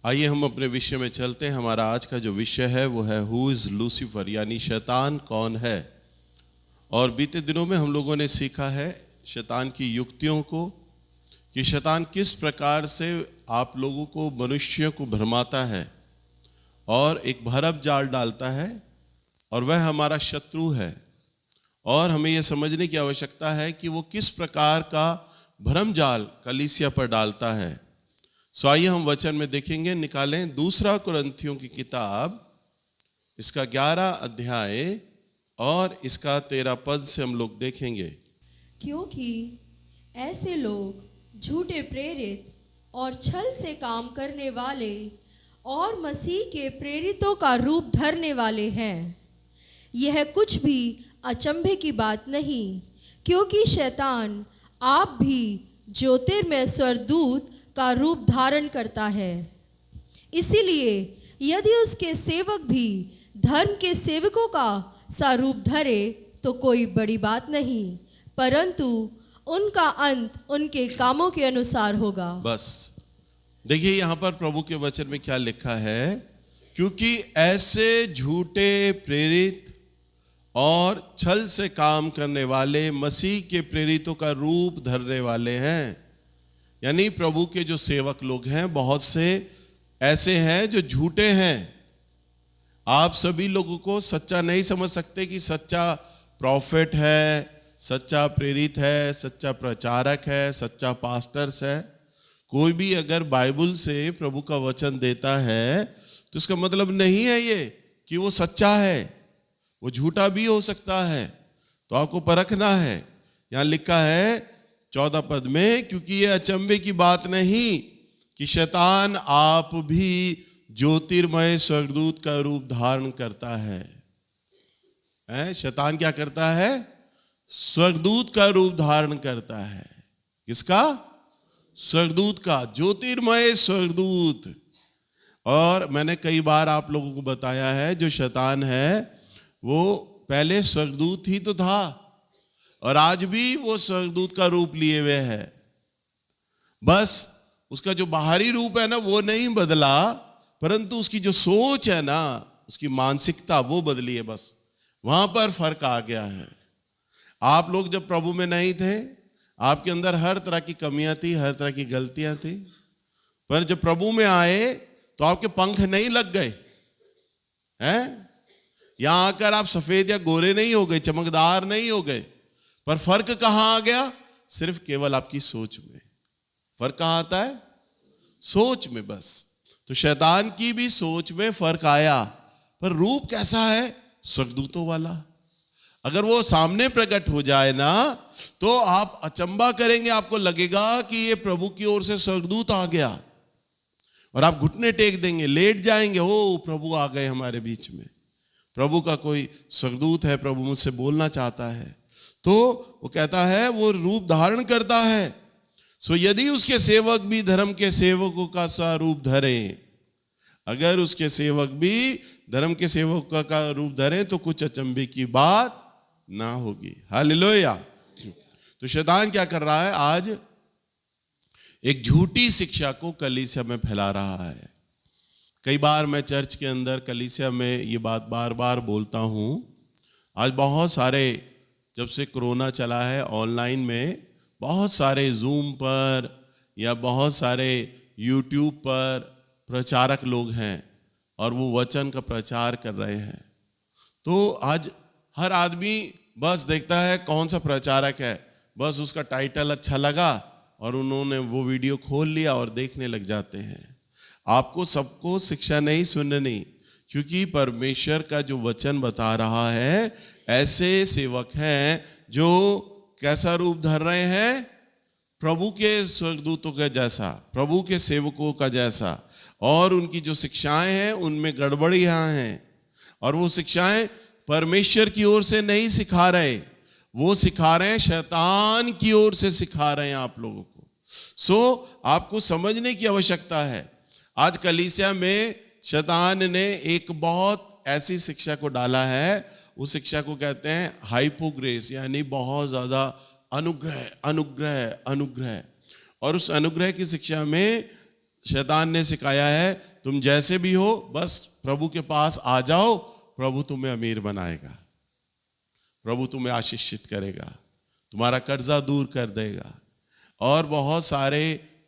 आइए हम अपने विषय में चलते हैं। हमारा आज का जो विषय है वो है हु इज लूसीफर, यानी शैतान कौन है। और बीते दिनों में हम लोगों ने सीखा है शैतान की युक्तियों को, कि शैतान किस प्रकार से आप लोगों को, मनुष्यों को भरमाता है और एक भरम जाल डालता है, और वह हमारा शत्रु है। और हमें यह समझने की आवश्यकता है कि वो किस प्रकार का भरम जाल कलीसिया पर डालता है। सो आइए हम वचन में देखेंगे, निकालें दूसरा कुरिन्थियों की किताब, इसका 11 अध्याय और इसका 13 पद से हम लोग देखेंगे। क्योंकि ऐसे लोग झूठे प्रेरित और छल से काम करने वाले और मसीह के प्रेरितों का रूप धरने वाले हैं। यह कुछ भी अचंभे की बात नहीं, क्योंकि शैतान आप भी ज्योतिर्मय स्वर्गदूत का रूप धारण करता है। इसीलिए यदि उसके सेवक भी धर्म के सेवकों का सा रूप धरे तो कोई बड़ी बात नहीं, परंतु उनका अंत उनके कामों के अनुसार होगा। बस देखिए यहाँ पर प्रभु के वचन में क्या लिखा है, क्योंकि ऐसे झूठे प्रेरित और छल से काम करने वाले मसीह के प्रेरितों का रूप धरने वाले हैं। यानी प्रभु के जो सेवक लोग हैं, बहुत से ऐसे हैं जो झूठे हैं। आप सभी लोगों को सच्चा नहीं समझ सकते कि सच्चा प्रॉफिट है, सच्चा प्रेरित है, सच्चा प्रचारक है, सच्चा पास्टर्स है। कोई भी अगर बाइबल से प्रभु का वचन देता है तो इसका मतलब नहीं है ये कि वो सच्चा है, वो झूठा भी हो सकता है। तो आपको परखना है। यहाँ लिखा है 14 पद में, क्योंकि ये अचंभे की बात नहीं कि शैतान आप भी ज्योतिर्मय स्वर्गदूत का रूप धारण करता है। शैतान क्या करता है? स्वर्गदूत का रूप धारण करता है। किसका? स्वर्गदूत का, ज्योतिर्मय स्वर्गदूत। और मैंने कई बार आप लोगों को बताया है, जो शैतान है वो पहले स्वर्गदूत ही तो था, और आज भी वो स्वर्गदूत का रूप लिए हुए है। बस उसका जो बाहरी रूप है ना वो नहीं बदला, परंतु उसकी जो सोच है ना, उसकी मानसिकता वो बदली है। बस वहां पर फर्क आ गया है। आप लोग जब प्रभु में नहीं थे, आपके अंदर हर तरह की कमियां थी, हर तरह की गलतियां थी, पर जब प्रभु में आए तो आपके पंख नहीं लग गए हैं। यहां आकर आप सफेद या गोरे नहीं हो गए, चमकदार नहीं हो गए, पर फर्क कहां आ गया? सिर्फ केवल आपकी सोच में। फर्क कहां आता है? सोच में। बस तो शैतान की भी सोच में फर्क आया, पर रूप कैसा है? स्वर्गदूतों वाला। अगर वो सामने प्रकट हो जाए ना तो आप अचंबा करेंगे, आपको लगेगा कि ये प्रभु की ओर से स्वर्गदूत आ गया, और आप घुटने टेक देंगे, लेट जाएंगे, ओ प्रभु आ गए हमारे बीच में, प्रभु का कोई स्वर्गदूत है, प्रभु मुझसे बोलना चाहता है। तो वो कहता है वो रूप धारण करता है। सो यदि उसके सेवक भी धर्म के सेवकों का सा रूप धरें, अगर उसके सेवक भी धर्म के सेवकों का रूप धरें तो कुछ अचंभे की बात ना होगी। हालेलुया। तो शैतान क्या कर रहा है? आज एक झूठी शिक्षा को कलीसिया में फैला रहा है। कई बार मैं चर्च के अंदर, कलीसिया में ये बात बार बार बोलता हूँ। आज बहुत सारे, जब से कोरोना चला है, ऑनलाइन में बहुत सारे जूम पर या बहुत सारे यूट्यूब पर प्रचारक लोग हैं और वो वचन का प्रचार कर रहे हैं। तो आज हर आदमी बस देखता है कौन सा प्रचारक है, बस उसका टाइटल अच्छा लगा और उन्होंने वो वीडियो खोल लिया और देखने लग जाते हैं। आपको सबको शिक्षा नहीं सुननी, क्योंकि परमेश्वर का जो वचन बता रहा है, ऐसे सेवक हैं जो कैसा रूप धर रहे हैं? प्रभु के स्वर्गदूतों के जैसा, प्रभु के सेवकों का जैसा। और उनकी जो शिक्षाएं हैं उनमें गड़बड़ियां हैं, और वो शिक्षाएं परमेश्वर की ओर से नहीं सिखा रहे, वो सिखा रहे हैं शैतान की ओर से सिखा रहे हैं आप लोगों को। सो आपको समझने की आवश्यकता है। आज कलीसिया में शैतान ने एक बहुत ऐसी शिक्षा को डाला है, उस शिक्षा को कहते हैं हाइपोग्रेस, यानी बहुत ज्यादा अनुग्रह अनुग्रह अनुग्रह। और उस अनुग्रह की शिक्षा में शैतान ने सिखाया है तुम जैसे भी हो बस प्रभु के पास आ जाओ, प्रभु तुम्हें अमीर बनाएगा, प्रभु तुम्हें आशीषित करेगा, तुम्हारा कर्जा दूर कर देगा। और बहुत सारे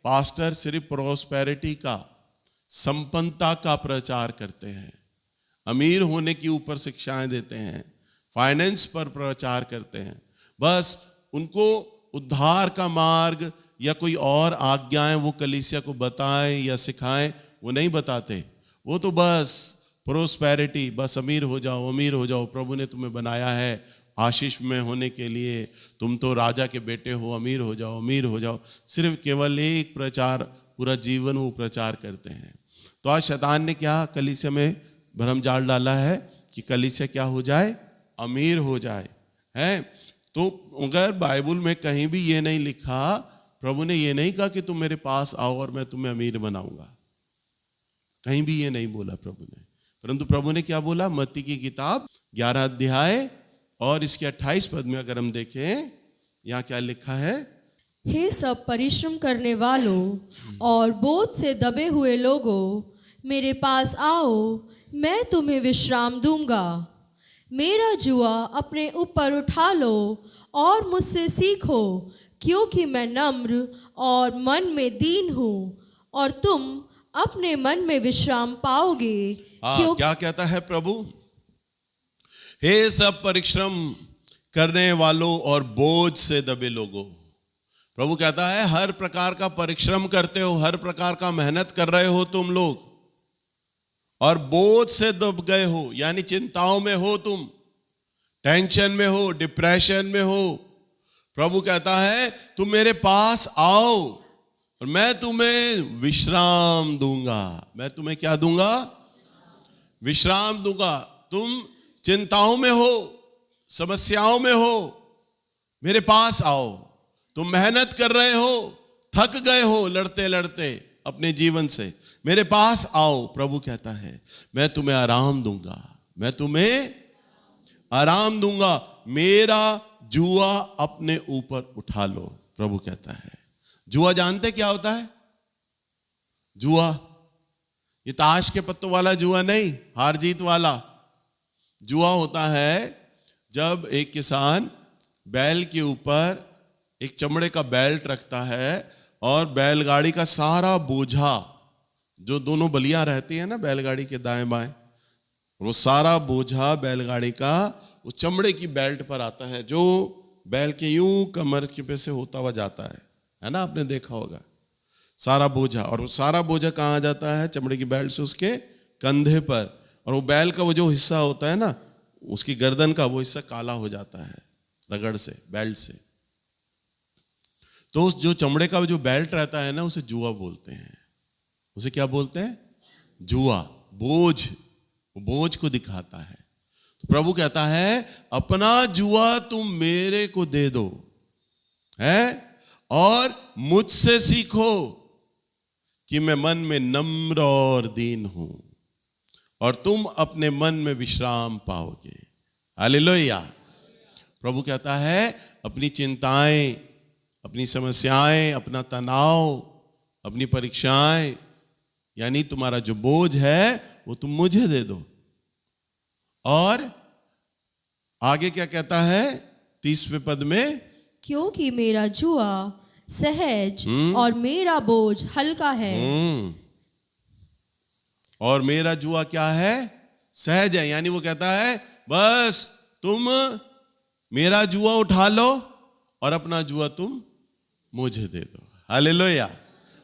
पास्टर सिर्फ प्रोस्पेरिटी का, संपन्नता का प्रचार करते हैं, अमीर होने की ऊपर शिक्षाएं देते हैं, फाइनेंस पर प्रचार करते हैं। बस उनको उद्धार का मार्ग या कोई और आज्ञाएं वो कलीसिया को बताएं या सिखाएं, वो नहीं बताते। वो तो बस प्रोस्पेरिटी, बस अमीर हो जाओ, अमीर हो जाओ, प्रभु ने तुम्हें बनाया है आशीष में होने के लिए, तुम तो राजा के बेटे हो, अमीर हो जाओ, अमीर हो जाओ। सिर्फ केवल एक प्रचार, पूरा जीवन वो प्रचार करते हैं। तो आज शैतान ने क्या कलीसिया में भरम जाल डाला है कि कलीसिया क्या हो जाए, अमीर हो जाए, है। तो अगर बाइबल में कहीं भी ये नहीं लिखा, प्रभु ने ये नहीं कहा कि तुम मेरे पास आओ और मैं तुम्हें अमीर बनाऊंगा, कहीं भी ये नहीं बोला प्रभु ने। परंतु प्रभु ने क्या बोला, मत्ती की किताब 11 अध्याय और इसके 28 पद में अगर हम देखें, यहाँ क्या लिखा है, हे सब परिश्रम करने वालों और बोझ से दबे हुए लोगों, मेरे पास आओ, मैं तुम्हें विश्राम दूंगा। मेरा जुआ अपने ऊपर उठा लो और मुझसे सीखो, क्योंकि मैं नम्र और मन में दीन हूँ, और तुम अपने मन में विश्राम पाओगे। क्या कहता है प्रभु, हे सब परिश्रम करने वालों और बोझ से दबे लोगों। प्रभु कहता है हर प्रकार का परिश्रम करते हो, हर प्रकार का मेहनत कर रहे हो तुम लोग, और बोझ से दब गए हो, यानी चिंताओं में हो, तुम टेंशन में हो, डिप्रेशन में हो। प्रभु कहता है तुम मेरे पास आओ और मैं तुम्हें विश्राम दूंगा। मैं तुम्हें क्या दूंगा, विश्राम दूंगा। तुम चिंताओं में हो, समस्याओं में हो, मेरे पास आओ। तुम मेहनत कर रहे हो, थक गए हो लड़ते लड़ते अपने जीवन से, मेरे पास आओ। प्रभु कहता है मैं तुम्हें आराम दूंगा, मैं तुम्हें आराम दूंगा, मेरा जुआ अपने ऊपर उठा लो। प्रभु कहता है जुआ जानते क्या होता है, जुआ ये ताश के पत्तों वाला जुआ नहीं, हार जीत वाला जुआ होता है जब एक किसान बैल के ऊपर एक चमड़े का बेल्ट रखता है और बैलगाड़ी का सारा बोझा, जो दोनों बलियां रहती है ना बैलगाड़ी के दाएं बाएं, वो सारा बोझा बैलगाड़ी का उस चमड़े की बेल्ट पर आता है, जो बैल के यूं कमर के पे से होता हुआ जाता है ना, आपने देखा होगा सारा बोझा। और वो सारा बोझा कहाँ आ जाता है, चमड़े की बेल्ट से उसके कंधे पर, और वो बैल का वो जो हिस्सा होता है ना, उसकी गर्दन का वो हिस्सा काला हो जाता है रगड़ से, बेल्ट से। तो उस जो चमड़े का जो बेल्ट रहता है ना, उसे जुआ बोलते हैं। उसे क्या बोलते हैं, जुआ, बोझ, वो बोझ को दिखाता है। तो प्रभु कहता है अपना जुआ तुम मेरे को दे दो, है, और मुझसे सीखो कि मैं मन में नम्र और दीन हूं, और तुम अपने मन में विश्राम पाओगे। हालेलुया। प्रभु कहता है अपनी चिंताएं, अपनी समस्याएं, अपना तनाव, अपनी परीक्षाएं, यानी तुम्हारा जो बोझ है वो तुम मुझे दे दो। और आगे क्या कहता है 30वें पद में, क्योंकि मेरा जुआ सहज और मेरा बोझ हल्का है। और मेरा जुआ क्या है, सहज है, यानी वो कहता है बस तुम मेरा जुआ उठा लो और अपना जुआ तुम मुझे दे दो। हालेलुया।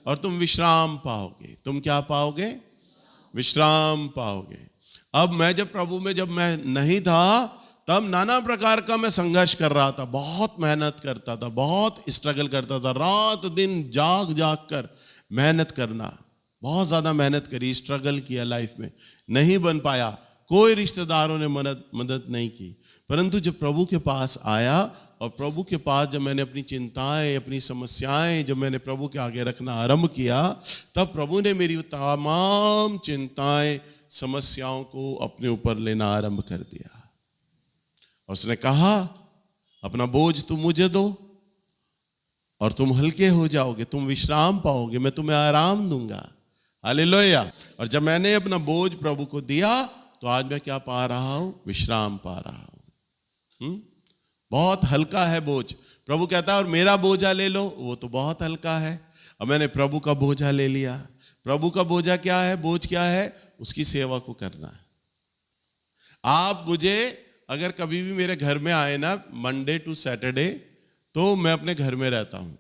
और तुम विश्राम पाओगे। तुम क्या पाओगे, विश्राम पाओगे। अब मैं जब प्रभु में जब मैं नहीं था, तब नाना प्रकार का मैं संघर्ष कर रहा था, बहुत मेहनत करता था, बहुत स्ट्रगल करता था, रात दिन जाग जाग कर मेहनत करना, बहुत ज्यादा मेहनत करी, स्ट्रगल किया लाइफ में, नहीं बन पाया, कोई रिश्तेदारों ने मदद नहीं की। परंतु जब प्रभु के पास आया और प्रभु के पास जब मैंने अपनी चिंताएं, अपनी समस्याएं जब मैंने प्रभु के आगे रखना आरंभ किया, तब प्रभु ने मेरी तमाम चिंताएं, समस्याओं को अपने ऊपर लेना आरंभ कर दिया। और उसने कहा अपना बोझ तुम मुझे दो और तुम हल्के हो जाओगे, तुम विश्राम पाओगे, मैं तुम्हें आराम दूंगा। हालेलुया। और जब मैंने अपना बोझ प्रभु को दिया तो आज मैं क्या पा रहा हूं? विश्राम पा रहा हूं। बहुत हल्का है बोझ। प्रभु कहता है और मेरा बोझा ले लो, वो तो बहुत हल्का है। अब मैंने प्रभु का बोझा ले लिया। प्रभु का बोझा क्या है? बोझ क्या है? उसकी सेवा को करना है। आप मुझे अगर कभी भी मेरे घर में आए ना, मंडे टू सैटरडे, तो मैं अपने घर में रहता हूं,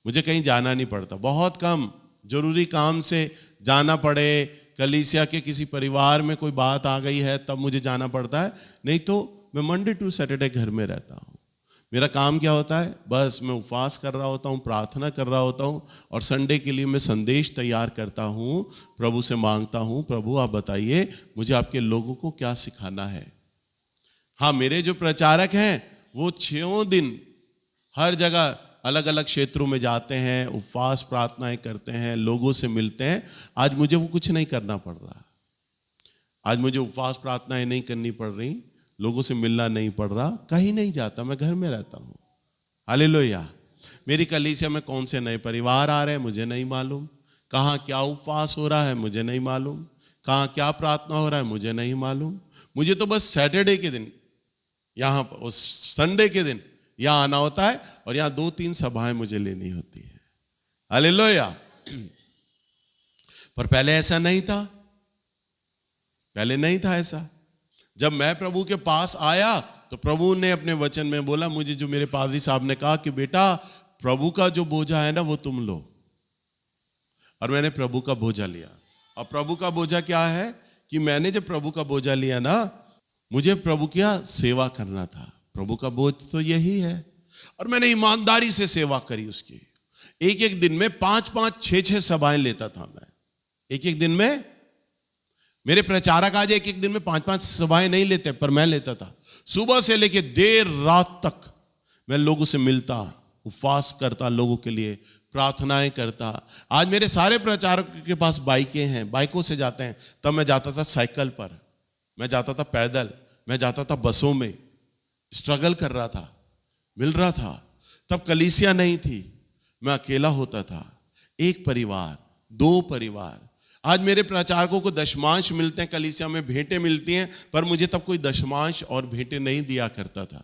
मुझे कहीं जाना नहीं पड़ता। बहुत कम जरूरी काम से जाना पड़े, कलीसिया के किसी परिवार में कोई बात आ गई है तब मुझे जाना पड़ता है, नहीं तो मैं मंडे टू सैटरडे घर में रहता हूं। मेरा काम क्या होता है? बस मैं उपवास कर रहा होता हूँ, प्रार्थना कर रहा होता हूँ, और संडे के लिए मैं संदेश तैयार करता हूँ, प्रभु से मांगता हूँ, प्रभु आप बताइए मुझे आपके लोगों को क्या सिखाना है। हाँ, मेरे जो प्रचारक हैं वो 6 दिन हर जगह अलग अलग क्षेत्रों में जाते हैं, उपवास प्रार्थनाएं करते हैं, लोगों से मिलते हैं। आज मुझे वो कुछ नहीं करना पड़ रहा। आज मुझे उपवास प्रार्थनाएं नहीं करनी पड़ रही, लोगों से मिलना नहीं पड़ रहा, कहीं नहीं जाता, मैं घर में रहता हूँ। हालेलुया। मेरी कलीसिया में कौन से नए परिवार आ रहे हैं मुझे नहीं मालूम, कहाँ क्या उपवास हो रहा है मुझे नहीं मालूम, कहाँ क्या प्रार्थना हो रहा है मुझे नहीं मालूम। मुझे तो बस सैटरडे के दिन यहाँ पर, उस संडे के दिन यहाँ आना होता है, और यहाँ 2-3 सभाएं मुझे लेनी होती है। हालेलुया। पर पहले ऐसा नहीं था, पहले नहीं था ऐसा। जब मैं प्रभु के पास आया तो प्रभु ने अपने वचन में बोला मुझे, जो मेरे पादरी साहब ने कहा कि बेटा प्रभु का जो बोझा है ना वो तुम लो। और मैंने प्रभु का बोझा लिया। और प्रभु का बोझा क्या है कि मैंने जब प्रभु का बोझा लिया ना, मुझे प्रभु की सेवा करना था। प्रभु का बोझ तो यही है। और मैंने ईमानदारी से सेवा करी उसकी। एक एक दिन में 5-5, 6-6 सभाएं लेता था मैं। एक एक दिन में मेरे प्रचारक आज एक एक दिन में 5-5 सभाएं नहीं लेते, पर मैं लेता था। सुबह से लेके देर रात तक मैं लोगों से मिलता, उपवास करता, लोगों के लिए प्रार्थनाएं करता। आज मेरे सारे प्रचारकों के पास बाइकें हैं, बाइकों से जाते हैं। तब मैं जाता था साइकिल पर, मैं जाता था पैदल, मैं जाता था बसों में, स्ट्रगल कर रहा था, मिल रहा था। तब कलीसिया नहीं थी, मैं अकेला होता था। 1 परिवार, 2 परिवार। आज मेरे प्रचारकों को दशमांश मिलते हैं, कलीसिया में भेंटें मिलती हैं, पर मुझे तब कोई दशमांश और भेंटें नहीं दिया करता था।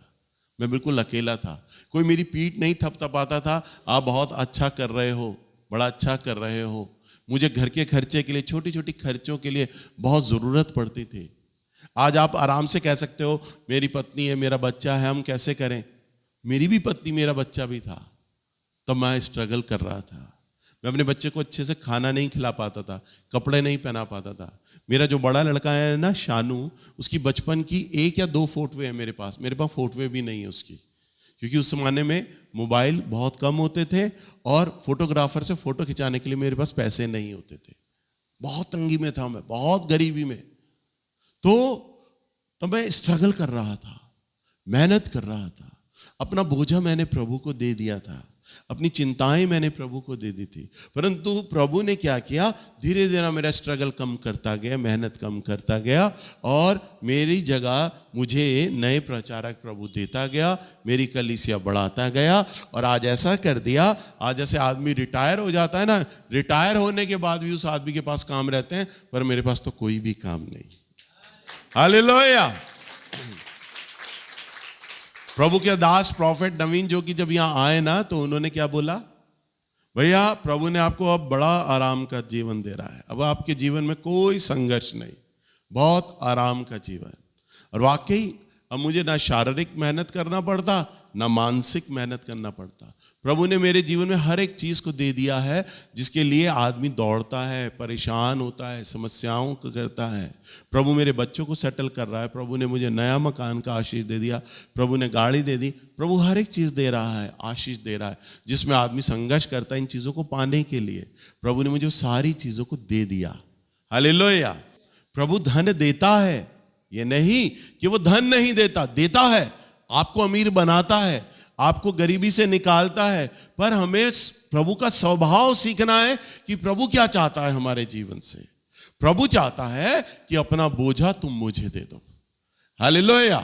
मैं बिल्कुल अकेला था। कोई मेरी पीठ नहीं थपथपाता था, आप बहुत अच्छा कर रहे हो, बड़ा अच्छा कर रहे हो। मुझे घर के खर्चे के लिए, छोटी छोटी खर्चों के लिए बहुत ज़रूरत पड़ती थी। आज आप आराम से कह सकते हो मेरी पत्नी है, मेरा बच्चा है, हम कैसे करें। मेरी भी पत्नी, मेरा बच्चा भी था, तब मैं स्ट्रगल कर रहा था। मैं अपने बच्चे को अच्छे से खाना नहीं खिला पाता था, कपड़े नहीं पहना पाता था। मेरा जो बड़ा लड़का है ना शानू, उसकी बचपन की 1 या 2 फोटोएं हैं मेरे पास फोटोएं भी नहीं है उसकी, क्योंकि उस जमाने में मोबाइल बहुत कम होते थे और फोटोग्राफर से फोटो खिंचाने के लिए मेरे पास पैसे नहीं होते थे। बहुत तंगी में था मैं, बहुत गरीबी में। तो मैं स्ट्रगल कर रहा था, मेहनत कर रहा था। अपना बोझा मैंने प्रभु को दे दिया था, अपनी चिंताएं मैंने प्रभु को दे दी थी। परंतु प्रभु ने क्या किया, धीरे धीरे मेरा स्ट्रगल कम करता गया, मेहनत कम करता गया, और मेरी जगह मुझे नए प्रचारक प्रभु देता गया, मेरी कलीसिया बढ़ाता गया। और आज ऐसा कर दिया, आज जैसे आदमी रिटायर हो जाता है ना, रिटायर होने के बाद भी उस आदमी के पास काम रहते हैं, पर मेरे पास तो कोई भी काम नहीं। हालेलुया। प्रभु के दास प्रॉफेट नवीन जो कि जब यहाँ आए ना, तो उन्होंने क्या बोला, भैया प्रभु ने आपको अब बड़ा आराम का जीवन दे रहा है, अब आपके जीवन में कोई संघर्ष नहीं, बहुत आराम का जीवन। और वाकई अब मुझे ना शारीरिक मेहनत करना पड़ता, ना मानसिक मेहनत करना पड़ता। प्रभु ने मेरे जीवन में हर एक चीज को दे दिया है जिसके लिए आदमी दौड़ता है, परेशान होता है, समस्याओं को करता है। प्रभु मेरे बच्चों को सेटल कर रहा है, प्रभु ने मुझे नया मकान का आशीष दे दिया, प्रभु ने गाड़ी दे दी, प्रभु हर एक चीज दे रहा है, आशीष दे रहा है, जिसमें आदमी संघर्ष करता है इन चीजों को पाने के लिए। प्रभु ने मुझे सारी चीजों को दे दिया। हालेलुया। प्रभु धन देता है, ये नहीं कि वो धन नहीं देता, देता है, आपको अमीर बनाता है, आपको गरीबी से निकालता है। पर हमें प्रभु का स्वभाव सीखना है कि प्रभु क्या चाहता है हमारे जीवन से। प्रभु चाहता है कि अपना बोझा तुम मुझे दे दो। हालेलुया।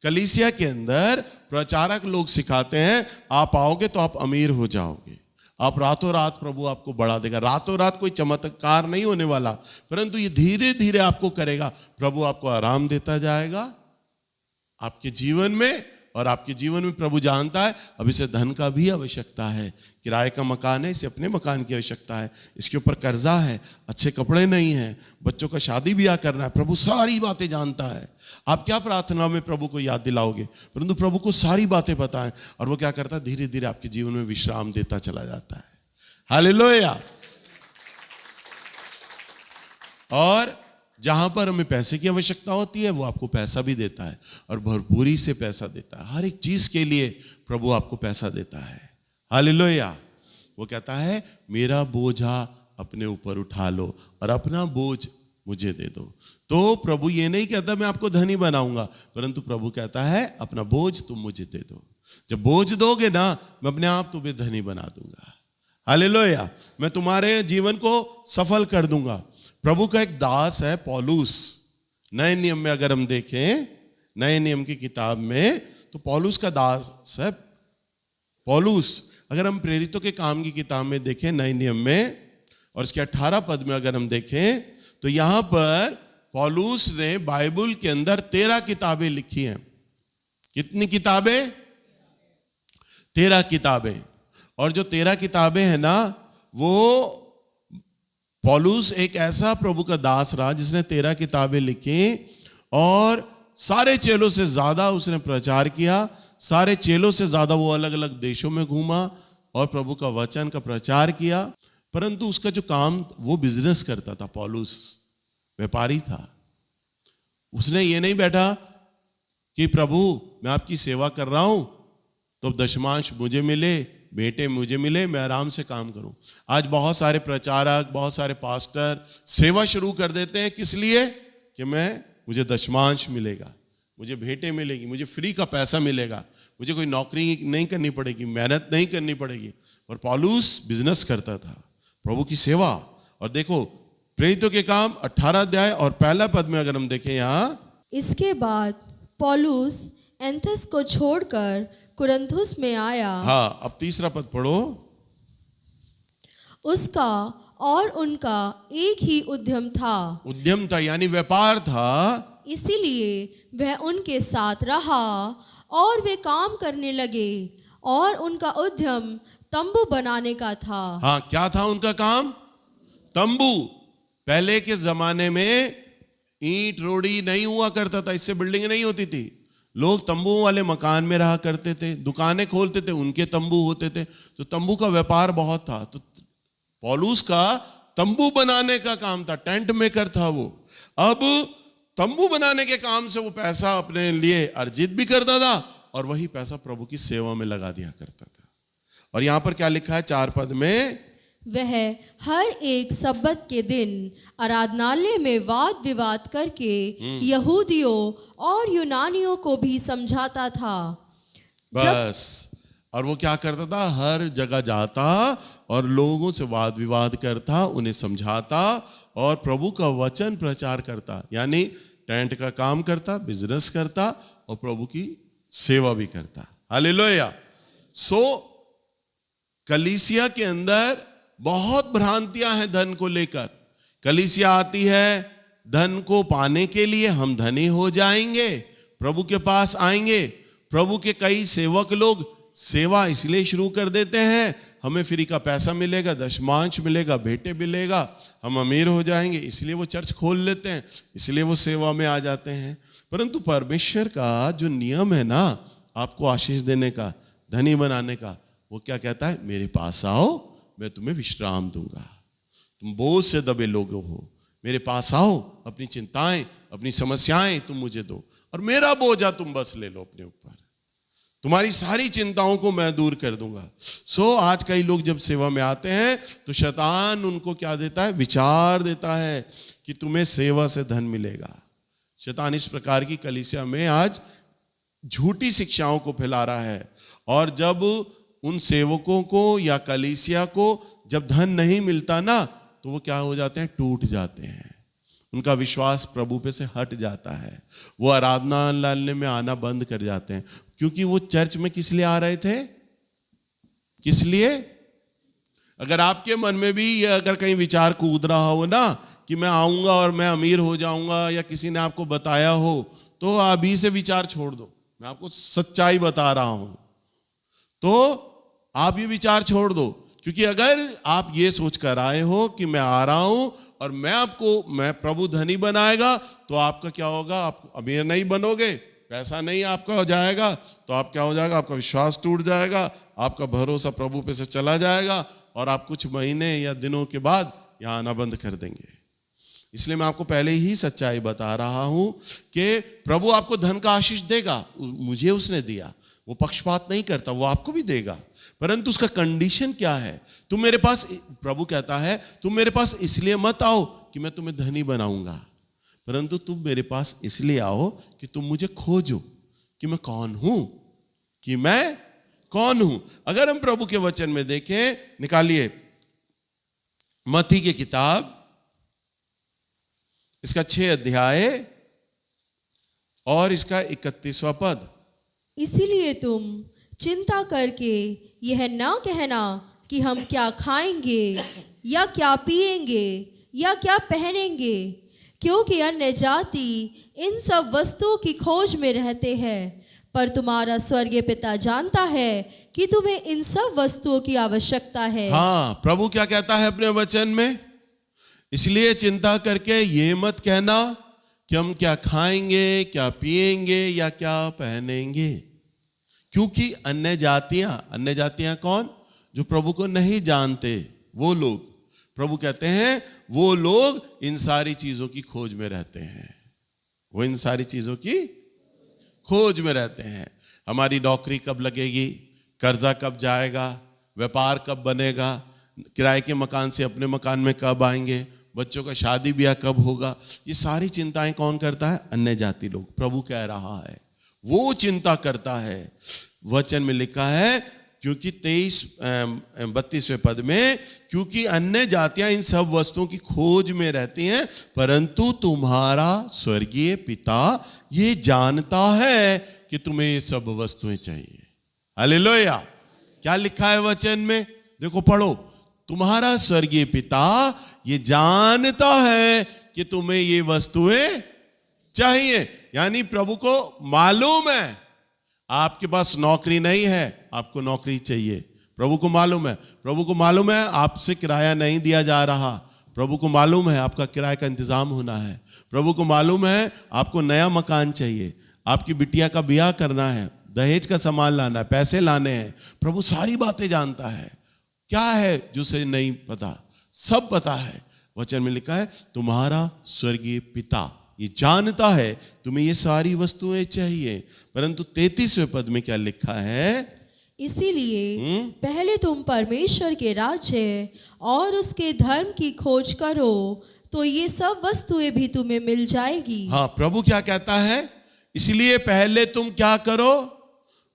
कलीसिया के अंदर प्रचारक लोग सिखाते हैं, आप आओगे तो आप अमीर हो जाओगे, आप रातों रात प्रभु आपको बढ़ा देगा। रातों रात कोई चमत्कार नहीं होने वाला, परंतु ये धीरे धीरे आपको करेगा। प्रभु आपको आराम देता जाएगा आपके जीवन में, और आपके जीवन में प्रभु जानता है अब इसे धन का भी आवश्यकता है। किराए का मकान है, इसे अपने मकान की आवश्यकता है, इसके ऊपर कर्जा है, अच्छे कपड़े नहीं हैं, बच्चों का शादी ब्याह करना है। प्रभु सारी बातें जानता है। आप क्या प्रार्थना में प्रभु को याद दिलाओगे, परंतु प्रभु को सारी बातें पता है, और वो क्या करता है, धीरे धीरे आपके जीवन में विश्राम देता चला जाता है। हालेलुया। और जहां पर हमें पैसे की आवश्यकता होती है, वो आपको पैसा भी देता है, और भरपूरी से पैसा देता है। हर एक चीज के लिए प्रभु आपको पैसा देता है। हालेलुया। वो कहता है मेरा बोझा अपने ऊपर उठा लो और अपना बोझ मुझे दे दो। तो प्रभु ये नहीं कहता मैं आपको धनी बनाऊंगा, परंतु प्रभु कहता है अपना बोझ तुम मुझे दे दो। जब बोझ दोगे ना, मैं अपने आप तुम्हें धनी बना दूंगा। हालेलुया। मैं तुम्हारे जीवन को सफल कर दूंगा। प्रभु का एक दास है पौलुस। नए नियम में अगर हम देखें, नए नियम की किताब में, तो पौलुस का दास है पौलुस। अगर हम प्रेरितों के काम की किताब में देखें नए नियम में, और इसके 18 पद में अगर हम देखें, तो यहां पर पौलुस ने बाइबल के अंदर 13 किताबें लिखी हैं। कितनी किताबें? 13 किताबें। और जो 13 किताबें हैं ना, वो पौलुस एक ऐसा प्रभु का दास रहा जिसने 13 किताबें लिखी, और सारे चेलों से ज्यादा उसने प्रचार किया। सारे चेलों से ज्यादा वो अलग अलग देशों में घूमा और प्रभु का वचन का प्रचार किया। परंतु उसका जो काम, वो बिजनेस करता था। पौलुस व्यापारी था। उसने ये नहीं बैठा कि प्रभु मैं आपकी सेवा कर रहा हूं तो दशमांश मुझे मिले, बेटे मुझे मिले, मैं आराम से काम करूं। आज बहुत सारे प्रचारक, बहुत सारे पास्टर सेवा शुरू कर देते हैं। किस लिए? कि मुझे दशमांश मिलेगा, मुझे भेंटें मिलेगी, मुझे फ्री का पैसा मिलेगा, मुझे कोई नौकरी नहीं करनी पड़ेगी, मेहनत नहीं करनी पड़ेगी। और पौलुस बिजनेस करता था, प्रभु की सेवा। और देखो प्रेरितों के काम 18 अध्याय और 1 पद में अगर हम देखें यहाँ, इसके बाद पौलुस एथेंस को छोड़कर कुरिन्थुस में आया। हाँ, अब 3 पद पढ़ो। उसका और उनका एक ही उद्यम था। उद्यम था यानी व्यापार था, इसीलिए वह उनके साथ रहा और वे काम करने लगे, और उनका उद्यम तंबू बनाने का था। हाँ, क्या था उनका काम? तंबू। पहले के जमाने में ईंट रोड़ी नहीं हुआ करता था, इससे बिल्डिंग नहीं होती थी। लोग तंबू वाले मकान में रहा करते थे, दुकानें खोलते थे, उनके तंबू होते थे। तो तंबू का व्यापार बहुत था। तो पौलुस का तंबू बनाने का काम था, टेंट मेकर था वो। अब तंबू बनाने के काम से वो पैसा अपने लिए अर्जित भी करता था, और वही पैसा प्रभु की सेवा में लगा दिया करता था। और यहां पर क्या लिखा है 4 पद में? वह हर एक सब्बत के दिन आराधनालय में वाद विवाद करके यहूदियों और यूनानियों को भी समझाता था। बस। और वो क्या करता था? हर जगह जाता और लोगों से वाद विवाद करता, उन्हें समझाता और प्रभु का वचन प्रचार करता। यानी टेंट का काम करता, बिजनेस करता और प्रभु की सेवा भी करता। हालेलुया। सो कलीसिया के अंदर बहुत भ्रांतियां हैं धन को लेकर। कलीसिया आती है धन को पाने के लिए, हम धनी हो जाएंगे, प्रभु के पास आएंगे। प्रभु के कई सेवक लोग सेवा इसलिए शुरू कर देते हैं, हमें फ्री का पैसा मिलेगा, दशमांश मिलेगा, भेंटे मिलेगा, हम अमीर हो जाएंगे, इसलिए वो चर्च खोल लेते हैं, इसलिए वो सेवा में आ जाते हैं। परंतु परमेश्वर का जो नियम है ना, आपको आशीष देने का, धनी बनाने का, वो क्या कहता है? मेरे पास आओ, मैं तुम्हें विश्राम दूंगा। तुम बोझ से दबे लोग हो, मेरे पास आओ, अपनी चिंताएं, अपनी समस्याएं तुम मुझे दो, और मेरा बोझा तुम बस ले लो अपने ऊपर। तुम्हारी सारी चिंताओं को मैं दूर कर दूंगा। सो आज कई लोग जब सेवा में आते हैं तो शैतान उनको क्या देता है? विचार देता है कि तुम्हें सेवा से धन मिलेगा। शैतान इस प्रकार की कलीसिया में आज झूठी शिक्षाओं को फैला रहा है, और जब उन सेवकों को या कलीसिया को जब धन नहीं मिलता ना, तो वो क्या हो जाते हैं? टूट जाते हैं। उनका विश्वास प्रभु पे से हट जाता है, वो आराधनालय में आना बंद कर जाते हैं। क्योंकि वो चर्च में किस लिए आ रहे थे? किस लिए? अगर आपके मन में भी ये अगर कहीं विचार कूद रहा हो ना कि मैं आऊंगा और मैं अमीर हो जाऊंगा, या किसी ने आपको बताया हो, तो अभी से विचार छोड़ दो। मैं आपको सच्चाई बता रहा हूं, तो आप ये विचार छोड़ दो। क्योंकि अगर आप ये सोच कर आए हो कि मैं आ रहा हूं और मैं प्रभु धनी बनाएगा, तो आपका क्या होगा? आप अमीर नहीं बनोगे, पैसा नहीं आपका हो जाएगा, तो आप क्या हो जाएगा? आपका विश्वास टूट जाएगा, आपका भरोसा प्रभु पे से चला जाएगा, और आप कुछ महीने या दिनों के बाद यहाँ आना बंद कर देंगे। इसलिए मैं आपको पहले ही सच्चाई बता रहा हूं कि प्रभु आपको धन का आशीष देगा। मुझे उसने दिया, वो पक्षपात नहीं करता, वो आपको भी देगा, परंतु उसका कंडीशन क्या है? तुम मेरे पास, प्रभु कहता है, तुम मेरे पास इसलिए मत आओ कि मैं तुम्हें धनी बनाऊंगा, परंतु तुम मेरे पास इसलिए आओ कि तुम मुझे खोजो कि मैं कौन हूं, कि मैं कौन हूं। अगर हम प्रभु के वचन में देखें, निकालिए मत्ती की किताब, इसका 6 अध्याय और इसका 31वां पद। इसीलिए तुम चिंता करके यह ना कहना कि हम क्या खाएंगे या क्या पिएंगे या क्या पहनेंगे, क्योंकि अन्य जाति इन सब वस्तुओं की खोज में रहते हैं, पर तुम्हारा स्वर्गीय पिता जानता है कि तुम्हें इन सब वस्तुओं की आवश्यकता है। हाँ, प्रभु क्या कहता है अपने वचन में? इसलिए चिंता करके ये मत कहना कि हम क्या खाएंगे, क्या पिएंगे या क्या पहनेंगे, क्योंकि अन्य जातियां कौन? जो प्रभु को नहीं जानते, वो लोग, प्रभु कहते हैं वो लोग इन सारी चीजों की खोज में रहते हैं। वो इन सारी चीजों की खोज में रहते हैं। हमारी नौकरी कब लगेगी, कर्जा कब जाएगा, व्यापार कब बनेगा, किराए के मकान से अपने मकान में कब आएंगे, बच्चों का शादी ब्याह कब होगा, ये सारी चिंताएं कौन करता है? अन्य जाति लोग। प्रभु कह रहा है वो चिंता करता है। वचन में लिखा है, क्योंकि 32वें पद में, क्योंकि अन्य जातियां इन सब वस्तुओं की खोज में रहती हैं, परंतु तुम्हारा स्वर्गीय पिता ये जानता है कि तुम्हें ये सब वस्तुएं चाहिए। हालेलुया। क्या लिखा है वचन में? देखो, पढ़ो। तुम्हारा स्वर्गीय पिता ये जानता है कि तुम्हें ये वस्तुएं चाहिए। यानी प्रभु को मालूम है आपके पास नौकरी नहीं है, आपको नौकरी चाहिए। प्रभु को मालूम है, प्रभु को मालूम है आपसे किराया नहीं दिया जा रहा, प्रभु को मालूम है आपका किराए का इंतजाम होना है, प्रभु को मालूम है आपको नया मकान चाहिए, आपकी बिटिया का ब्याह करना है, दहेज का सामान लाना है, पैसे लाने हैं। प्रभु सारी बातें जानता है। क्या है जो उसे नहीं पता? सब पता है। वचन में लिखा है तुम्हारा स्वर्गीय पिता ये जानता है तुम्हें ये सारी वस्तुएं चाहिए। परंतु 33वें पद में क्या लिखा है? इसीलिए पहले तुम परमेश्वर के राज्य और उसके धर्म की खोज करो, तो ये सब वस्तुएं भी तुम्हें मिल जाएगी। हाँ, प्रभु क्या कहता है? इसलिए पहले तुम क्या करो?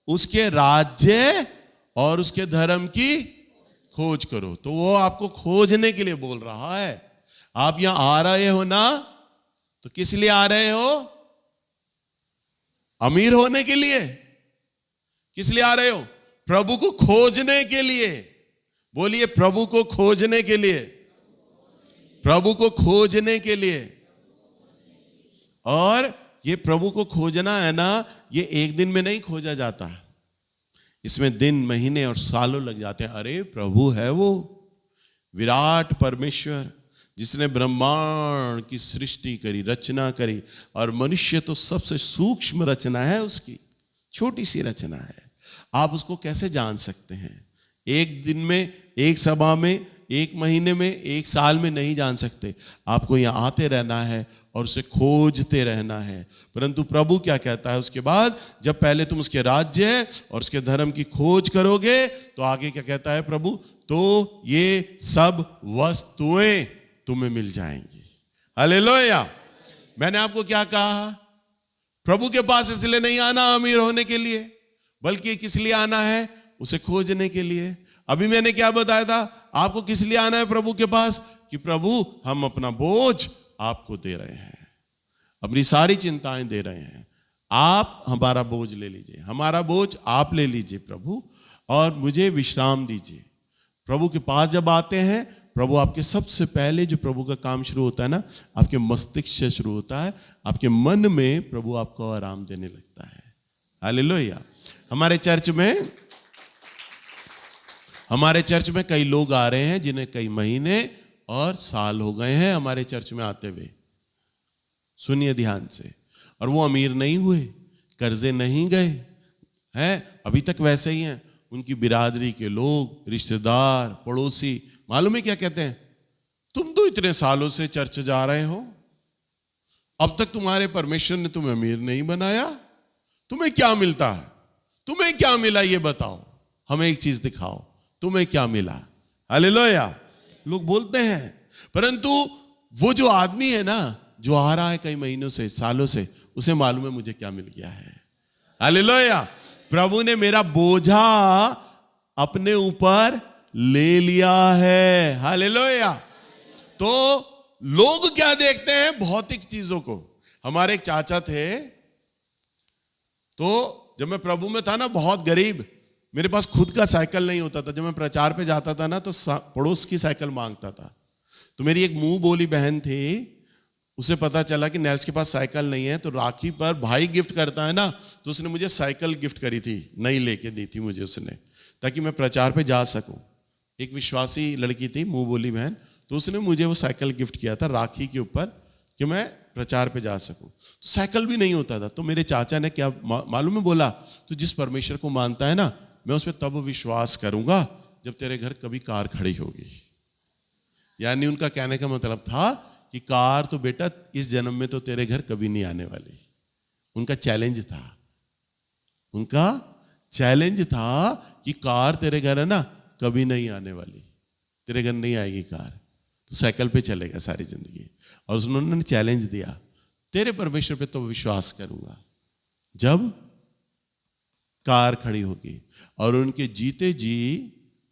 उसके राज्य और उसके धर्म की खोज करो। तो वो आपको खोजने के लिए बोल रहा है। आप यहां आ रहे हो ना, तो किस लिए आ रहे हो? अमीर होने के लिए? किस लिए आ रहे हो? प्रभु को खोजने के लिए। बोलिए, प्रभु को खोजने के लिए। प्रभु को खोजने के लिए। और ये प्रभु को खोजना है ना, ये एक दिन में नहीं खोजा जाता, इसमें दिन, महीने और सालों लग जाते हैं। अरे प्रभु है वो विराट परमेश्वर जिसने ब्रह्मांड की सृष्टि करी, रचना करी, और मनुष्य तो सबसे सूक्ष्म रचना है, उसकी छोटी सी रचना है। आप उसको कैसे जान सकते हैं? एक दिन में, एक सभा में, एक महीने में, एक साल में नहीं जान सकते। आपको यहाँ आते रहना है और उसे खोजते रहना है। परंतु प्रभु क्या कहता है उसके बाद? जब पहले तुम उसके राज्य और उसके धर्म की खोज करोगे, तो आगे क्या कहता है प्रभु? तो ये सब वस्तुएं तुम्हें मिल जाएंगी। हालेलुया। मैंने आपको क्या कहा? प्रभु के पास इसलिए नहीं आना अमीर होने के लिए, बल्कि किस लिए आना है? उसे खोजने के लिए। अभी मैंने क्या बताया था आपको? किस लिए आना है प्रभु के पास? कि प्रभु हम अपना बोझ आपको दे रहे हैं, अपनी सारी चिंताएं दे रहे हैं, आप हमारा बोझ ले लीजिए, हमारा बोझ आप ले लीजिए प्रभु, और मुझे विश्राम दीजिए। प्रभु के पास जब आते हैं, प्रभु आपके सबसे पहले जो प्रभु का काम शुरू होता है ना, आपके मस्तिष्क से शुरू होता है। आपके मन में प्रभु आपको आराम देने लगता है। हालेलुया। हमारे चर्च में कई लोग आ रहे हैं जिन्हें कई महीने और साल हो गए हैं हमारे चर्च में आते हुए। सुनिए ध्यान से। और वो अमीर नहीं हुए, कर्जे नहीं गए हैं, अभी तक वैसे ही हैं। उनकी बिरादरी के लोग, रिश्तेदार, पड़ोसी मालूम है क्या कहते हैं? तुम तो इतने सालों से चर्च जा रहे हो, अब तक तुम्हारे परमेश्वर ने तुम्हें अमीर नहीं बनाया, तुम्हें क्या मिलता है? तुम्हें क्या मिला ये बताओ, हमें एक चीज दिखाओ, तुम्हें क्या मिला? हालेलुया। लोग बोलते हैं, परंतु वो जो आदमी है ना, जो आ रहा है कई महीनों से, सालों से, उसे मालूम है मुझे क्या मिल गया है। हालेलुया। प्रभु ने मेरा बोझा अपने ऊपर ले लिया है। हालेलुया। तो लोग क्या देखते हैं? भौतिक चीजों को। हमारे एक चाचा थे, तो जब मैं प्रभु में था ना, बहुत गरीब, मेरे पास खुद का साइकिल नहीं होता था। जब मैं प्रचार पे जाता था ना, तो पड़ोस की साइकिल मांगता था। तो मेरी एक मुंह बोली बहन थी, उसे पता चला कि नेल्स के पास साइकिल नहीं है, तो राखी पर भाई गिफ्ट करता है ना, तो उसने मुझे साइकिल गिफ्ट करी थी, नई लेके दी थी मुझे उसने, ताकि मैं प्रचार पे जा सकूं। एक विश्वासी लड़की थी, मुंह बोली बहन, तो उसने मुझे वो साइकिल गिफ्ट किया था राखी के ऊपर, कि मैं प्रचार पे जा सकूं। साइकिल भी नहीं होता था। तो मेरे चाचा ने क्या मालूम है बोला? तो जिस परमेश्वर को मानता है ना, मैं उस पर तब विश्वास करूंगा जब तेरे घर कभी कार खड़ी होगी। यानी उनका कहने का मतलब था कि कार तो बेटा इस जन्म में तो तेरे घर कभी नहीं आने वाली। उनका चैलेंज था कि कार तेरे घर है ना, कभी नहीं आने वाली, तेरे घर नहीं आएगी कार, तो साइकिल पे चलेगा सारी जिंदगी। और उन्होंने चैलेंज दिया, तेरे परमेश्वर पे तो विश्वास करूंगा जब कार खड़ी होगी। और उनके जीते जी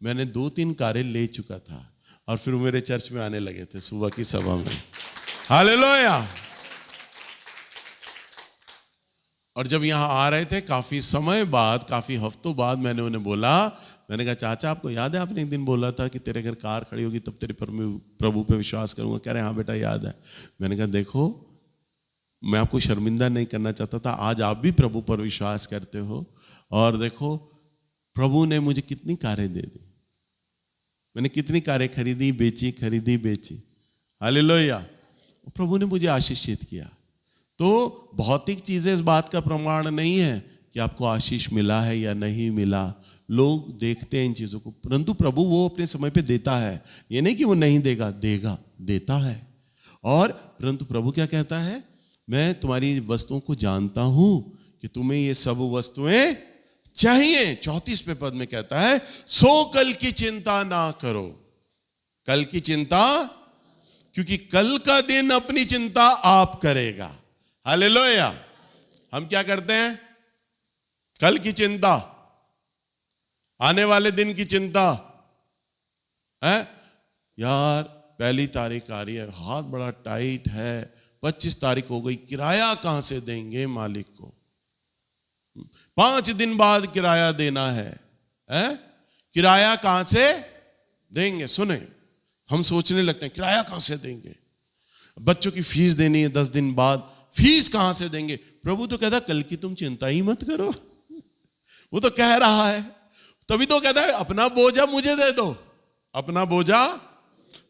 मैंने 2-3 कारें ले चुका था, और फिर वो मेरे चर्च में आने लगे थे सुबह की सभा में। हालेलुया। और जब यहां आ रहे थे, काफी समय बाद, काफी हफ्तों बाद, मैंने उन्हें बोला, मैंने कहा चाचा आपको याद है आपने एक दिन बोला था कि तेरे घर कार खड़ी होगी तब तेरे प्रभु पे विश्वास करूंगा? कह रहे हाँ बेटा याद है। मैंने कहा देखो, मैं आपको शर्मिंदा नहीं करना चाहता था, आज आप भी प्रभु पर विश्वास करते हो, और देखो प्रभु ने मुझे कितनी कारें दे दी, मैंने कितनी कारें खरीदी बेची। हालेलुया। प्रभु ने मुझे आशीषित किया। तो भौतिक चीजें इस बात का प्रमाण नहीं है कि आपको आशीष मिला है या नहीं मिला। लोग देखते हैं इन चीजों को, परंतु प्रभु वो अपने समय पे देता है। ये नहीं कि वो नहीं देगा, देता है। और परंतु प्रभु क्या कहता है? मैं तुम्हारी वस्तुओं को जानता हूं कि तुम्हें ये सब वस्तुएं चाहिए। 34वें पद में कहता है, सो कल की चिंता ना करो। कल की चिंता, क्योंकि कल का दिन अपनी चिंता आप करेगा। हालेलुया। हम क्या करते हैं? कल की चिंता, आने वाले दिन की चिंता है। यार 1 तारीख आ रही है, हाथ बड़ा टाइट है, 25 तारीख हो गई, किराया कहां से देंगे मालिक को? 5 दिन बाद किराया देना है, किराया कहां से देंगे? सुने, हम सोचने लगते हैं किराया कहां से देंगे, बच्चों की फीस देनी है 10 दिन बाद, फीस कहां से देंगे? प्रभु तो कहता कल की तुम चिंता ही मत करो। वो तो कह रहा है, तभी तो कहता है अपना बोझा मुझे दे दो, अपना बोझा।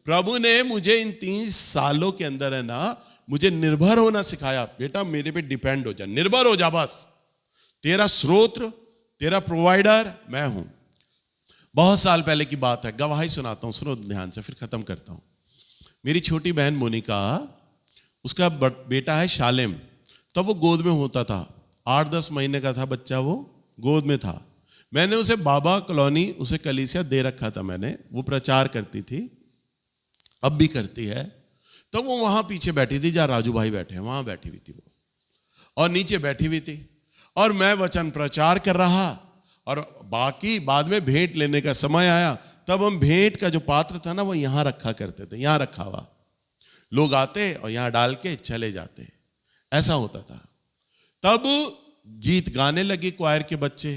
प्रभु ने मुझे इन 30 सालों के अंदर है ना, मुझे निर्भर होना सिखाया। बेटा मेरे पे डिपेंड हो जा, निर्भर हो जा, बस तेरा स्रोत, तेरा प्रोवाइडर मैं हूं। बहुत साल पहले की बात है, गवाही सुनाता हूं, सुनो ध्यान से, फिर खत्म करता हूं। मेरी छोटी बहन मोनिका, उसका बेटा है शालेम, तब वो गोद में होता था, 8-10 महीने का था बच्चा, वो गोद में था। मैंने उसे बाबा कॉलोनी, उसे कलीसिया दे रखा था मैंने, वो प्रचार करती थी, अब भी करती है। तो वो वहां पीछे बैठी थी जहां राजू भाई बैठे हैं, वहां बैठी हुई थी वो, और नीचे बैठी हुई थी, और मैं वचन प्रचार कर रहा। और बाकी बाद में भेंट लेने का समय आया, तब हम भेंट का जो पात्र था ना, वो यहां रखा करते थे, यहां रखा हुआ, लोग आते और यहां डाल के चले जाते, ऐसा होता था। तब गीत गाने लगे क्वायर के बच्चे,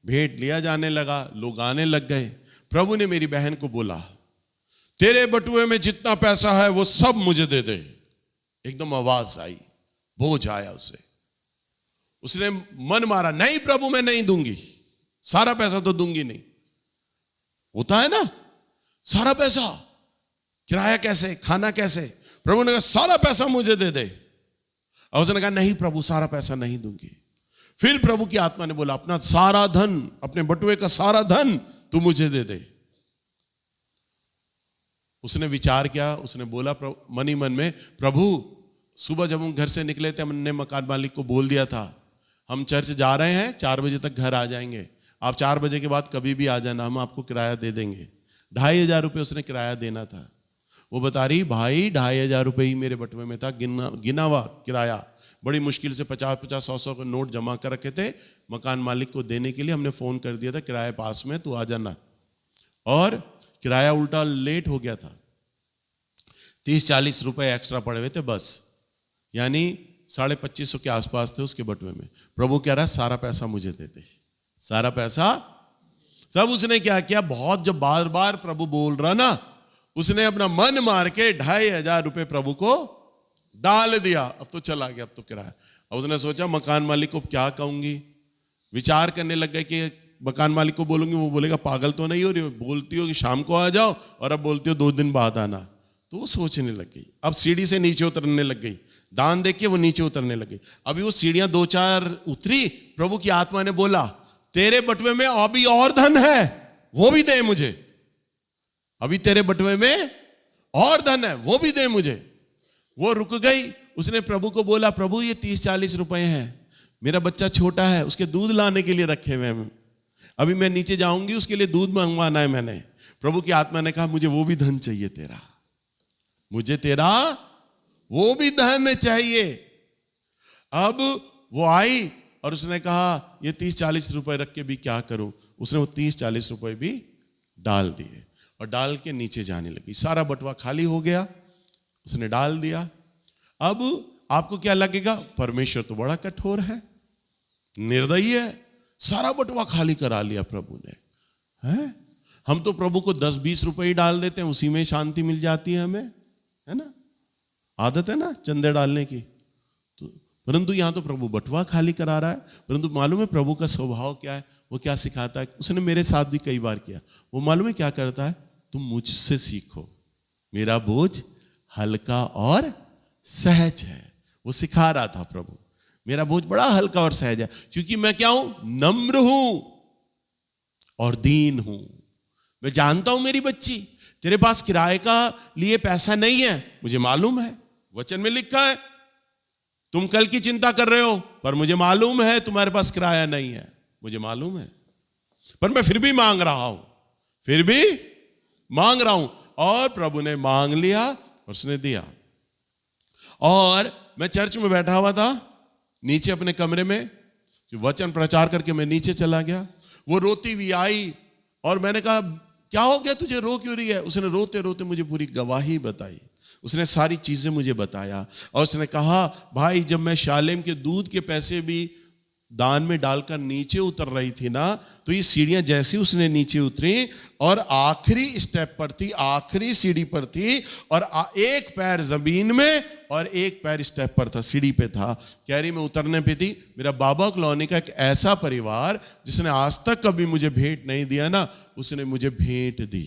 भेंट लिया जाने लगा, लोग आने लग गए, प्रभु ने मेरी बहन को बोला, तेरे बटुए में जितना पैसा है वो सब मुझे दे दे। एकदम आवाज आई, बोझ आया उसे। उसने मन मारा, नहीं प्रभु मैं नहीं दूंगी, सारा पैसा तो दूंगी नहीं। होता है ना, सारा पैसा, किराया कैसे, खाना कैसे। प्रभु ने कहा सारा पैसा मुझे दे दे। और उसने कहा नहीं प्रभु सारा पैसा नहीं दूंगी। फिर प्रभु की आत्मा ने बोला, अपना सारा धन, अपने बटुए का सारा धन तू मुझे दे दे। उसने विचार किया, उसने बोला मन ही मन में, प्रभु सुबह जब हम घर से निकले थे हमने मकान मालिक को बोल दिया था हम चर्च जा रहे हैं, 4 बजे तक घर आ जाएंगे, आप 4 बजे के बाद कभी भी आ जाना, हम आपको किराया दे देंगे। 2,500 रुपये उसने किराया देना था। वो बता रही, भाई 2,500 रुपये ही मेरे बटुए में था, गिना हुआ किराया। बड़ी मुश्किल से 50-50, 100-100 के नोट जमा कर रखे थे मकान मालिक को देने के लिए। हमने फोन कर दिया था किराया पास में, तू आ जाना। और किराया उल्टा लेट हो गया था, 30-40 रुपए एक्स्ट्रा पड़े हुए थे बस, यानी 2,550 के आसपास थे उसके बटुए में। प्रभु कह रहा सारा पैसा मुझे दे दे, सारा पैसा। सब उसने क्या किया, बहुत जब बार बार प्रभु बोल रहा ना, उसने अपना मन मार के 2,500 रुपये प्रभु को डाल दिया। अब तो चला गया, अब तो किराया। अब उसने सोचा मकान मालिक को क्या कहूंगी, विचार करने लग गए कि मकान मालिक को बोलूंगी, वो बोलेगा पागल तो नहीं हो रही हो, बोलती हो कि शाम को आ जाओ और अब बोलती हो 2 दिन बाद आना। तो वो सोचने लग गई। अब सीढ़ी से नीचे उतरने लग गई, दान देख के वो नीचे उतरने लग गई। अभी वो सीढ़ियां 2-4 उतरी, प्रभु की आत्मा ने बोला, तेरे बटुए में अभी और धन है, वो भी दे मुझे। अभी तेरे बटुए में और धन है, वो भी दे मुझे। वो रुक गई। उसने प्रभु को बोला, प्रभु ये 30-40 रुपए हैं, मेरा बच्चा छोटा है, उसके दूध लाने के लिए रखे हुए हैं, अभी मैं नीचे जाऊंगी, उसके लिए दूध मंगवाना है मैंने। प्रभु की आत्मा ने कहा, मुझे वो भी धन चाहिए तेरा, मुझे तेरा वो भी धन चाहिए। अब वो आई और उसने कहा, ये 30-40 रुपए रख के भी क्या करूं। उसने वो 30-40 रुपए भी डाल दिए और डाल के नीचे जाने लगी। सारा बटुआ खाली हो गया, उसने डाल दिया। अब आपको क्या लगेगा, परमेश्वर तो बड़ा कठोर है, निर्दयी है, सारा बटुआ खाली करा लिया प्रभु ने, है? हम तो प्रभु को 10-20 रुपए ही डाल देते हैं, उसी में शांति मिल जाती है हमें, है ना, आदत है ना चंदे डालने की। तो परंतु यहां तो प्रभु बटुआ खाली करा रहा है। परंतु मालूम है प्रभु का स्वभाव क्या है, वो क्या सिखाता है, उसने मेरे साथ भी कई बार किया। वो मालूम है क्या करता है, तुम मुझसे सीखो, मेरा बोझ हल्का और सहज है। वो सिखा रहा था प्रभु, मेरा बोझ बड़ा हल्का और सहज है, क्योंकि मैं क्या हूं, नम्र हूं और दीन हूं। मैं जानता हूं मेरी बच्ची, तेरे पास किराए का लिए पैसा नहीं है, मुझे मालूम है, वचन में लिखा है, तुम कल की चिंता कर रहे हो, पर मुझे मालूम है तुम्हारे पास किराया नहीं है, मुझे मालूम है, पर मैं फिर भी मांग रहा हूं, फिर भी मांग रहा हूं। और प्रभु ने मांग लिया और उसने दिया। और मैं चर्च में बैठा हुआ था नीचे अपने कमरे में, वचन प्रचार करके मैं नीचे चला गया। वो रोती हुई आई और मैंने कहा, क्या हो गया तुझे, रो क्यों रही है। उसने रोते रोते मुझे पूरी गवाही बताई, उसने सारी चीजें मुझे बताया। और उसने कहा, भाई जब मैं शालेम के दूध के पैसे भी दान में डालकर नीचे उतर रही थी ना, तो ये सीढ़ियां जैसी उसने नीचे उतरी और आखिरी स्टेप पर थी, आखिरी सीढ़ी पर थी, और एक पैर जमीन में और एक पैर स्टेप पर था, सीढ़ी पे था। कह रही मैं उतरने पे थी। मेरा बाबा कॉलोनी का एक ऐसा परिवार जिसने आज तक कभी मुझे भेंट नहीं दिया ना, उसने मुझे भेंट दी,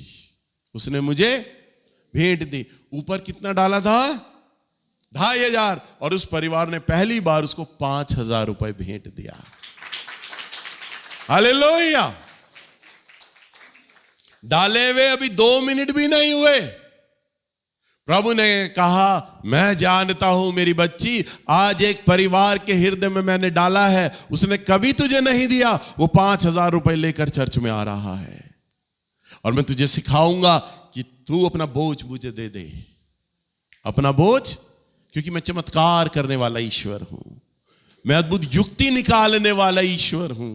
उसने मुझे भेंट दी। ऊपर कितना डाला था, 2,500, और उस परिवार ने पहली बार उसको 5,000 रुपए भेंट दिया। हालेलुया। डाले हुए अभी 2 मिनट भी नहीं हुए, प्रभु ने कहा, मैं जानता हूं मेरी बच्ची, आज एक परिवार के हृदय में मैंने डाला है, उसने कभी तुझे नहीं दिया, वो 5,000 रुपए लेकर चर्च में आ रहा है, और मैं तुझे सिखाऊंगा कि तू अपना बोझ मुझे दे दे, अपना बोझ, क्योंकि मैं चमत्कार करने वाला ईश्वर हूं, मैं अद्भुत युक्ति निकालने वाला ईश्वर हूं,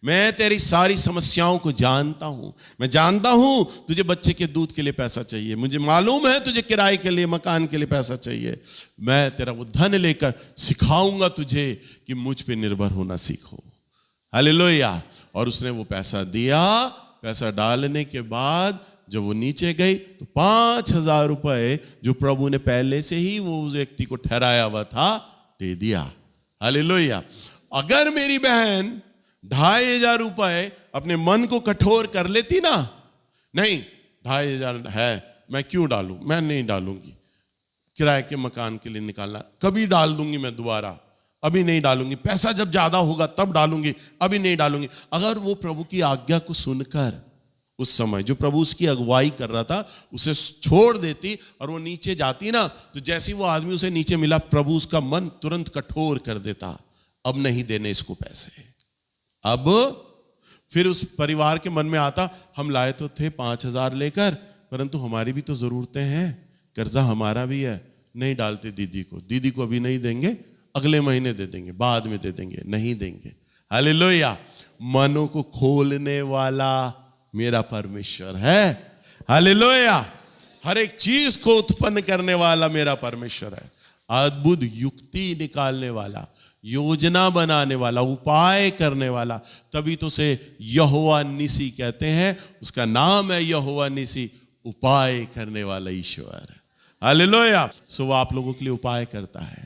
मैं तेरी सारी समस्याओं को जानता हूं। मैं जानता हूं तुझे बच्चे के दूध के लिए पैसा चाहिए, मुझे मालूम है तुझे किराए के लिए, मकान के लिए पैसा चाहिए। मैं तेरा वो धन लेकर सिखाऊंगा तुझे कि मुझ पे निर्भर होना सीखो। हालेलुया। और उसने वो पैसा दिया पैसा डालने के बाद जब वो नीचे गई तो 5,000 रुपए जो प्रभु ने पहले से ही वो उस व्यक्ति को ठहराया हुआ था दे दिया। हालेलुया। अगर मेरी बहन 2,500 रुपए अपने मन को कठोर कर लेती ना, नहीं 2,500 है मैं क्यों डालूं, मैं नहीं डालूंगी, किराए के मकान के लिए निकालना, कभी डाल दूंगी मैं दोबारा, अभी नहीं डालूंगी, पैसा जब ज्यादा होगा तब डालूंगी, अभी नहीं डालूंगी। अगर वो प्रभु की आज्ञा को सुनकर उस समय जो प्रभु उसकी अगुवाई कर रहा था उसे छोड़ देती और वो नीचे जाती ना, तो जैसे वो आदमी उसे नीचे मिला प्रभु उसका मन तुरंत कठोर कर देता, अब नहीं देने इसको पैसे। अब फिर उस परिवार के मन में आता, हम लाए तो थे 5,000 लेकर, परंतु हमारी भी तो जरूरतें हैं, कर्जा हमारा भी है, नहीं डालते दीदी को अभी नहीं देंगे, अगले महीने दे देंगे, बाद में दे देंगे, नहीं देंगे। हालेलुया। मनों को खोलने वाला मेरा परमेश्वर है। हालेलुया। हर एक चीज को उत्पन्न करने वाला मेरा परमेश्वर है। अद्भुत युक्ति निकालने वाला, योजना बनाने वाला, उपाय करने वाला, तभी तो उसे यहोवा निसी कहते हैं। उसका नाम है यहोवा निसी, उपाय करने वाला ईश्वर। हालेलुया। सो वो आप लोगों के लिए उपाय करता है।